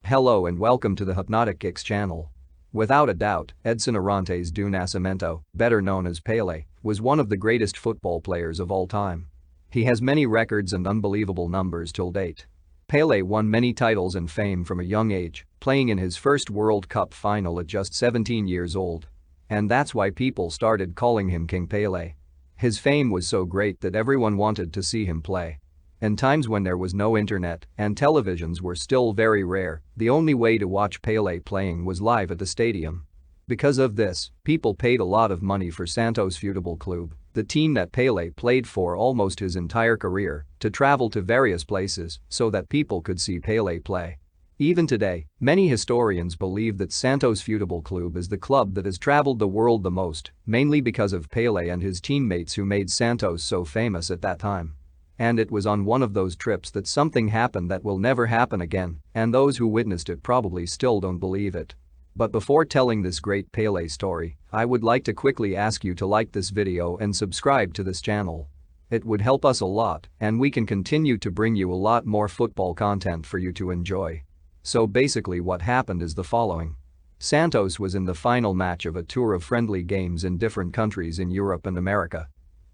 Hello and welcome to the Hypnotic Kicks channel. Without a doubt, Edson Arantes do Nascimento, better known as Pelé, was one of the greatest football players of all time. He has many records and unbelievable numbers till date. Pelé won many titles and fame from a young age, playing in his first World Cup final at just 17 years old. And that's why people started calling him King Pelé. His fame was so great that everyone wanted to see him play. In times when there was no internet and televisions were still very rare, the only way to watch Pelé playing was live at the stadium. Because of this, people paid a lot of money for Santos Futebol Clube, the team that Pelé played for almost his entire career, to travel to various places so that people could see Pelé play. Even today, many historians believe that Santos Futebol Clube is the club that has traveled the world the most, mainly because of Pelé and his teammates who made Santos so famous at that time. And it was on one of those trips that something happened that will never happen again, and those who witnessed it probably still don't believe it. But before telling this great Pelé story, I would like to quickly ask you to like this video and subscribe to this channel. It would help us a lot, and we can continue to bring you a lot more football content for you to enjoy. So basically what happened is the following. Santos was in the final match of a tour of friendly games in different countries in Europe and America.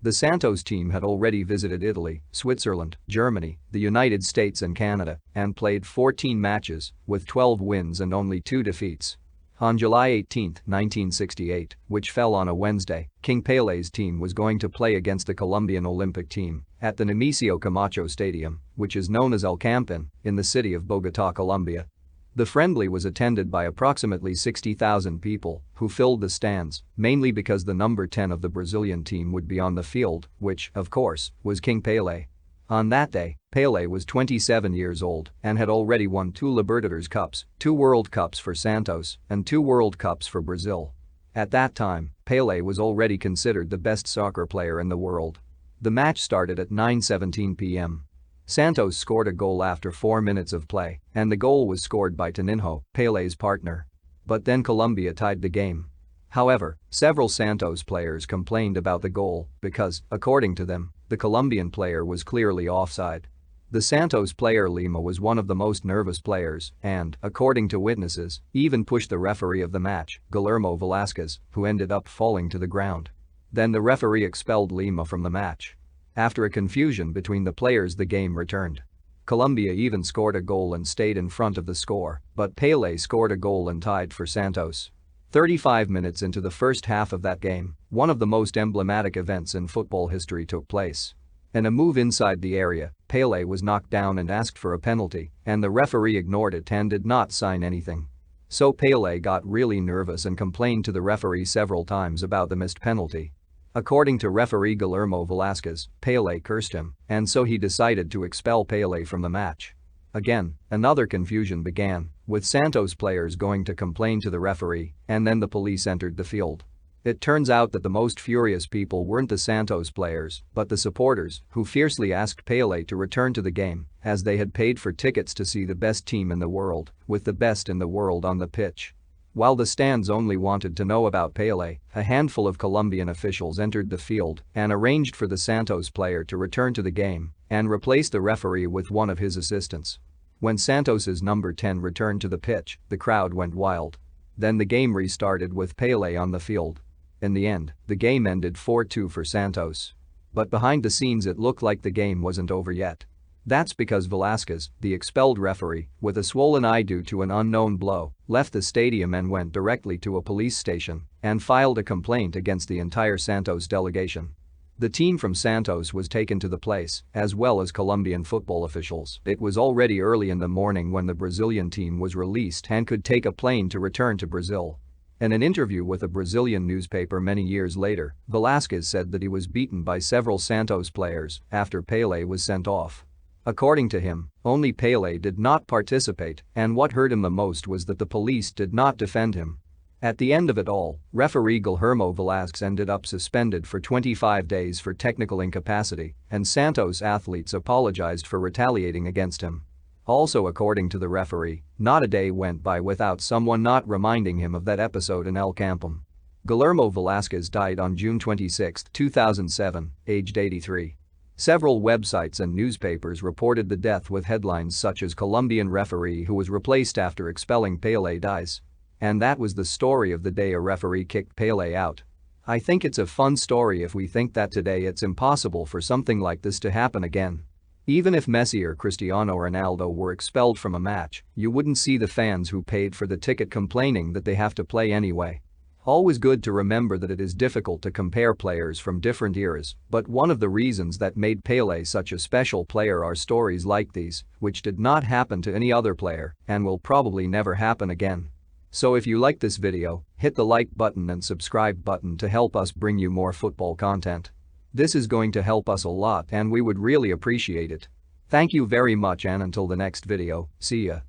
The Santos team had already visited Italy, Switzerland, Germany, the United States and Canada, and played 14 matches, with 12 wins and only 2 defeats. On July 18, 1968, which fell on a Wednesday, King Pelé's team was going to play against the Colombian Olympic team at the Nemesio Camacho Stadium, which is known as El Campín, in the city of Bogotá, Colombia. The friendly was attended by approximately 60,000 people, who filled the stands, mainly because the number 10 of the Brazilian team would be on the field, which, of course, was King Pelé. On that day, Pelé was 27 years old and had already won 2 Libertadores Cups, 2 World Cups for Santos, and 2 World Cups for Brazil. At that time, Pelé was already considered the best soccer player in the world. The match started at 9:17 p.m. Santos scored a goal after 4 minutes of play, and the goal was scored by Toninho, Pelé's partner. But then Colombia tied the game. However, several Santos players complained about the goal because, according to them, the Colombian player was clearly offside. The Santos player Lima was one of the most nervous players and, according to witnesses, even pushed the referee of the match, Guillermo Velasquez, who ended up falling to the ground. Then the referee expelled Lima from the match. After a confusion between the players, the game returned. Colombia even scored a goal and stayed in front of the score, but Pelé scored a goal and tied for Santos. 35 minutes into the first half of that game, one of the most emblematic events in football history took place. In a move inside the area, Pelé was knocked down and asked for a penalty, and the referee ignored it and did not sign anything. So Pelé got really nervous and complained to the referee several times about the missed penalty. According to referee Guillermo Velasquez, Pelé cursed him, and so he decided to expel Pelé from the match. Again, another confusion began, with Santos players going to complain to the referee, and then the police entered the field. It turns out that the most furious people weren't the Santos players, but the supporters, who fiercely asked Pelé to return to the game, as they had paid for tickets to see the best team in the world, with the best in the world on the pitch. While the stands only wanted to know about Pelé, a handful of Colombian officials entered the field and arranged for the Santos player to return to the game and replace the referee with one of his assistants. When Santos's number 10 returned to the pitch, the crowd went wild. Then the game restarted with Pelé on the field. In the end, the game ended 4-2 for Santos. But behind the scenes it looked like the game wasn't over yet. That's because Velasquez, the expelled referee, with a swollen eye due to an unknown blow, left the stadium and went directly to a police station and filed a complaint against the entire Santos delegation. The team from Santos was taken to the place, as well as Colombian football officials. It was already early in the morning when the Brazilian team was released and could take a plane to return to Brazil. In an interview with a Brazilian newspaper many years later, Velasquez said that he was beaten by several Santos players after Pelé was sent off. According to him, only Pelé did not participate, and what hurt him the most was that the police did not defend him. At the end of it all, referee Guillermo Velasquez ended up suspended for 25 days for technical incapacity, and Santos athletes apologized for retaliating against him. Also, according to the referee, not a day went by without someone not reminding him of that episode in El Campín. Guillermo Velasquez died on June 26, 2007, aged 83. Several websites and newspapers reported the death with headlines such as "Colombian referee who was replaced after expelling Pelé dies." And that was the story of the day: a referee kicked Pelé out. I think it's a fun story if we think that today it's impossible for something like this to happen again. Even if Messi or Cristiano Ronaldo were expelled from a match, you wouldn't see the fans who paid for the ticket complaining that they have to play anyway. Always good to remember that it is difficult to compare players from different eras, but one of the reasons that made Pelé such a special player are stories like these, which did not happen to any other player and will probably never happen again. So if you like this video, hit the like button and subscribe button to help us bring you more football content. This is going to help us a lot and we would really appreciate it. Thank you very much, and until the next video, see ya.